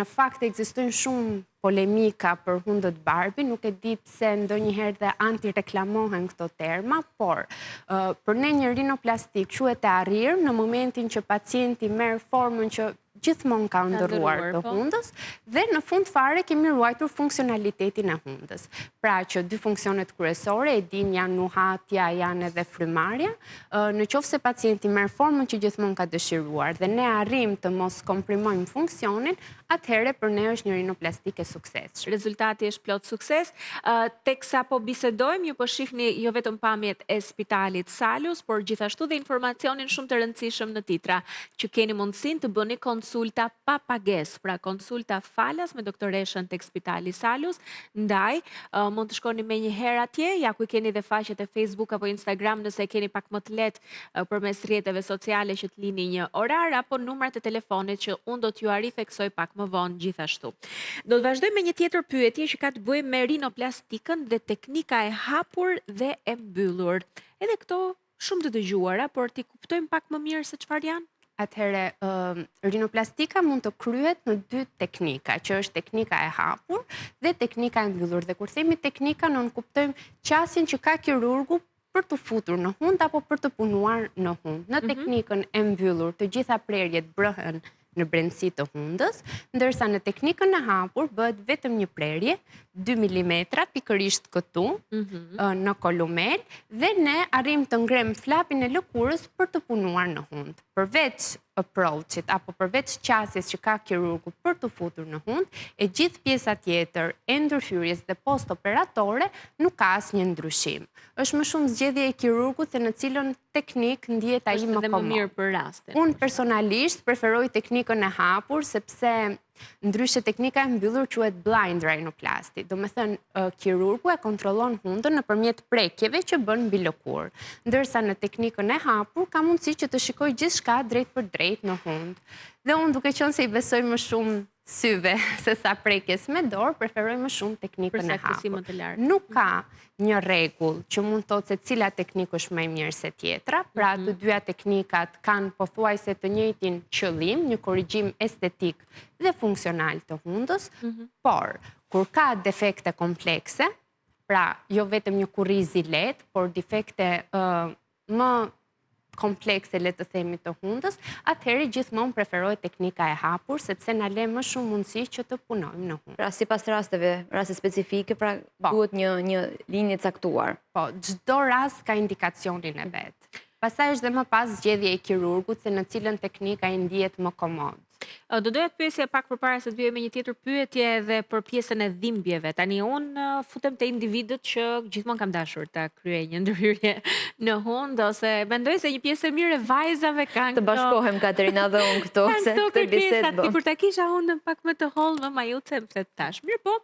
në fakt ekzistojnë shumë polemika për hundët Barbie, nuk e di pse ndonjëherë dhe antireklamohen këto terma, por për ne një rinoplastik quhet e arrirë në momentin që pacienti merr formën që gjithmonë ka ndëruar të hundës dhe në fund fare kemi ruajtur funksionalitetin e hundës. Pra që dy funksionet kryesore, e dim janë nuhatja, janë edhe frymarrja, në qoftë se pacienti merr formën që gjithmonë ka dëshiruar dhe ne arrim të mos komprimojmë funksionin, atëherë për ne është një rinoplastik e suksesshëm. Rezultati është plot sukses. Teksa po bisedojmë, ju po shihni jo vetëm pamjet e Spitalit Salus, por gjithashtu dhe informacionin shumë të rëndësishëm në titra, që keni mundësinë të bëni konsulta pa pagesë, pra konsulta falas me doktoreshën tek Spitali Salus, ndaj mund të shkoni me një herë atje, ja ku keni dhe faqet e Facebook apo Instagram nëse keni pak më të lehtë përmes rrjeteve sociale që të lini një orar apo numrat e telefonit që unë do t'ju aritheksoj pak më vonë gjithashtu. Do të vazhdojmë me një tjetër pyetje që ka të bëjë me rinoplastikën dhe teknika e hapur dhe e mbyllur. Edhe këto shumë të dëgjuara, por ti kuptojmë pak më mirë se çfarë janë? Atëherë, rinoplastika mund të kryhet në dy teknika, që është teknika e hapur dhe teknika e mbyllur. Dhe kur themi teknika, nënë kuptojmë qasjen që ka kirurgu për të futur në hund apo për të punuar në hund. Në teknikën e mbyllur, të gjitha prerjet bëhen në brendësi të hundës, ndërsa në teknikën e hapur bëhet vetëm një prerje, 2 mm, pikërisht këtu, në kolumel, dhe ne arrim të ngrem flapin e lëkurës për të punuar në hund. Përveç approach-it, apo përveç qasjes që ka kirurgu për të futur në hund, e gjithë pjesa tjetër e ndërhyrjes dhe post-operatore nuk ka asnjë ndryshim. Është më shumë zgjedhje e kirurgut se në cilën teknik ndihet ai më komod. Më mirë për rastin. Unë personalisht preferoj teknikën e hapur sepse ndryshe teknika e mbyllur quhet blind rhinoplasty. Do me thënë, kirurgu e kontrollon hundën nëpërmjet prekjeve që bën mbi lëkurë. Ndërsa në teknikën e hapur ka mundësi që të shikoj gjithçka drejt për drejt në hund. Dhe unë duke qenë se i besoj më shumë syve se sa prekjes me dorë, preferoj më shumë teknikën e hapur. Nuk ka një rregull që mund të thotë se cila teknikë është më e mirë se tjetra, pra të dyja teknikat kanë pothuajse të njëjtin qëllim, një korrigjim estetik dhe funksional të hundës, por kur ka defekte komplekse, pra jo vetëm një kurriz i lehtë, por defekte më komplekse, le të themi, të hundës, atëherë gjithmonë preferoj teknika e hapur, sepse na le më shumë mundësi që të punojmë në hund. Pra, sipas rasteve, raste specifike, pra duhet një linjë caktuar. Po, çdo rast ka indikacionin e vet. Pastaj është dhe më pas zgjedhja e kirurgut se në cilën teknikë ai ndihet më komod. Do doja të pyesja pak përpara se të vijë me një tjetër pyetje edhe për pjesën e dhimbjeve. Tani unë futem te individët që gjithmonë kam dashur ta kryej një ndërhyrje në hund, ose mendoj se një pjesë e mirë e vajzave kanë. Të bashkohem Katerina dhe unë këto, se të bisedë bëm. Kur ta kisha hundën pak më të hollë, më majuce më thet tash. Mirë po,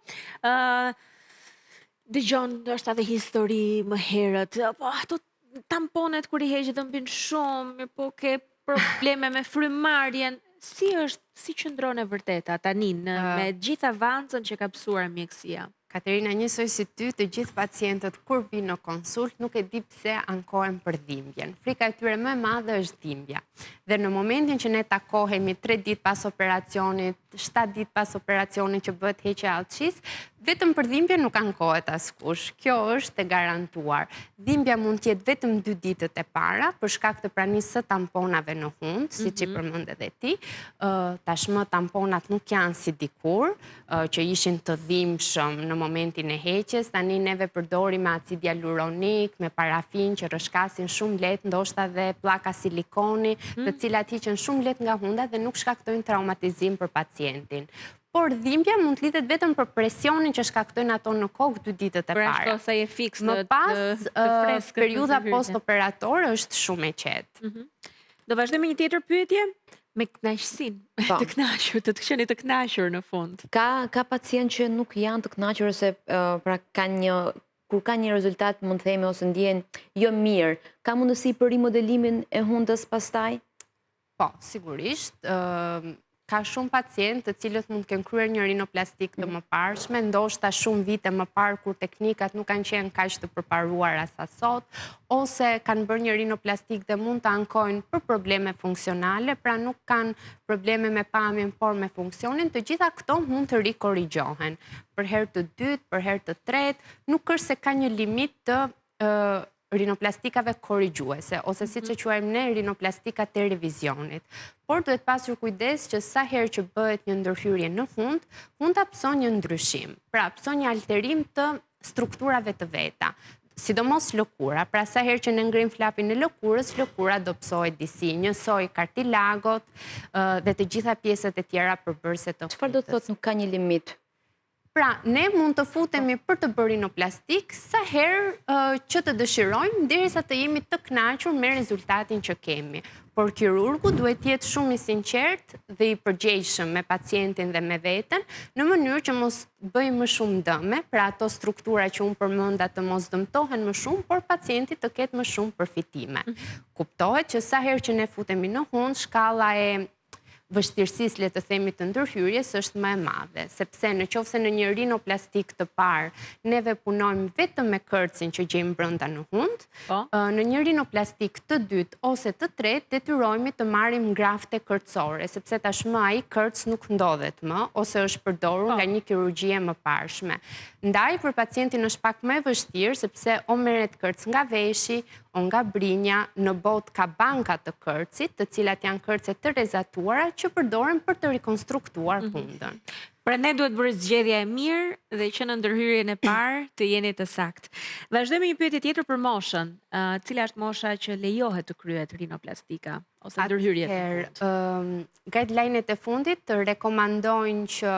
dëgjon është edhe histori më herët. Po ato tamponet kur i heq dhe mbin shumë, mirë po ke probleme me frymarrjen. Si qëndron e vërteta tani me gjithë avancën që ka pësuar mjekësia? Katerina, njësoj si ty, të gjithë pacientët kur vinë në konsult nuk e di pse ankohen për dhimbjen. Frika e tyre më e madhe është dhimbja. Dhe në momentin që ne takohemi 3 ditë pas operacionit, 7 ditë pas operacionit që bëhet heqja alçis, vetëm për dhimbje nuk ankohet askush. Kjo është e garantuar. Dhimbja mund të jetë vetëm 2 ditët e para për shkak të pranisë së tamponave në hund, siç i përmend edhe ti. Tashmë tamponat nuk janë si dikur, që ishin të dhimbshëm në momentin e heqjes, tani neve përdorim me acid hyaluronik, me parafin që rrëshkasin shumë lehtë, ndoshta dhe pllaka silikoni, të cilat hiqen shumë lehtë nga hundat dhe nuk shkaktojnë traumatizim për pacientin. Por dhimbja mund të lidhet vetëm për presionin që shkaktojnë ato në kokë 2 ditët e para. Më pas, periudha post-operatore është shumë e qetë. Do vazhdojmë me një tjetër pyetje? Me kënaqësinë, të kënaqur, të qeni të kënaqur në fund. Ka pacient që nuk janë të kënaqur ose pra kur ka një rezultat, mund të themi, ose ndjen jo mirë, ka mundësi për rimodelimin e hundës pastaj? Po, sigurisht. ka shumë pacientë të cilët mund të kenë kryer një rinoplastik të mëparshme, ndoshta shumë vite më parë kur teknikat nuk kanë qenë kaq të përparuara sa sot, ose kanë bërë një rinoplastik dhe mund të ankojnë për probleme funksionale, pra nuk kanë probleme me pamjen, por me funksionin. Të gjitha këto mund të rikorrigjohen për herë të dytë, për herë të tretë, nuk është se ka një limit të rinoplastikave korrigjuese, ose si që quajmë ne rinoplastika të revizionit. Por duhet pasur kujdes që sa herë që bëhet një ndërhyrje në hund, hunda pëson një ndryshim, pra pëson një alterim të strukturave të veta, sidomos lëkura, pra sa herë që ne ngrim flapin e lëkurës, lëkura do pësohet disi, njësoj kartilagot dhe të gjitha pjesët e tjera përbërëse të hundës. Çfarë do të thotë nuk ka një limit? Pra, ne mund të futemi për të bërë rinoplastik sa herë që të dëshirojmë, derisa të jemi të kënaqur me rezultatin që kemi. Por kirurgu duhet jetë shumë i sinqert dhe i përgjegjshëm me pacientin dhe me veten, në mënyrë që mos bëjë më shumë dëme, pra ato struktura që unë përmenda të mos dëmtohen më shumë, por pacienti të ketë më shumë përfitime. Kuptohet që sa herë që ne futemi në hund, shkalla e vështirësisë, le të themi, të ndërhyrjes është më e madhe, sepse në qoftë se në një rinoplastik të parë neve punojmë vetëm me kërcin që gjejmë brenda në hund, në një rinoplastik të dytë ose të tretë detyrohemi të marrim ngrafte kërcore, sepse tashmë ai kërc nuk ndodhet më ose është përdorur nga një kirurgji e mëparshme. Ndaj për pacientin është pak më e vështirë sepse o merret kërc nga veshi, o nga brinja, në botë ka banka të kërcit, të cilat janë kërce të rezatuara që përdoren për të rekonstruktuar hundën. Prandaj duhet bërë zgjedhja e mirë dhe që në ndërhyrjen e parë të jeni të saktë. Vazhdojmë një pyetje tjetër për moshën. Cila është mosha që lejohet të kryhet rinoplastika ose ndërhyrjet? Guideline-et e fundit të rekomandojnë që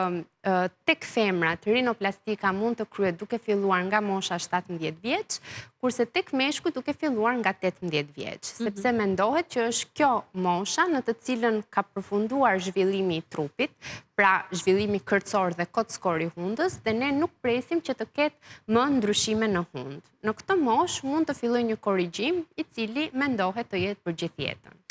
tek femrat rinoplastika mund të kryhet duke filluar nga mosha 17 vjeç, kurse tek meshkujt duke filluar nga 18 vjeç, sepse mendohet që është kjo mosha në të cilën ka përfunduar zhvillimi i trupit, pra zhvillimi kërcor dhe kockor i hundës, dhe ne nuk presim që të ketë më ndryshime në hund. Në këtë moshë mund të fillojë një korrigjim i cili mendohet të jetë për gjithë jetën.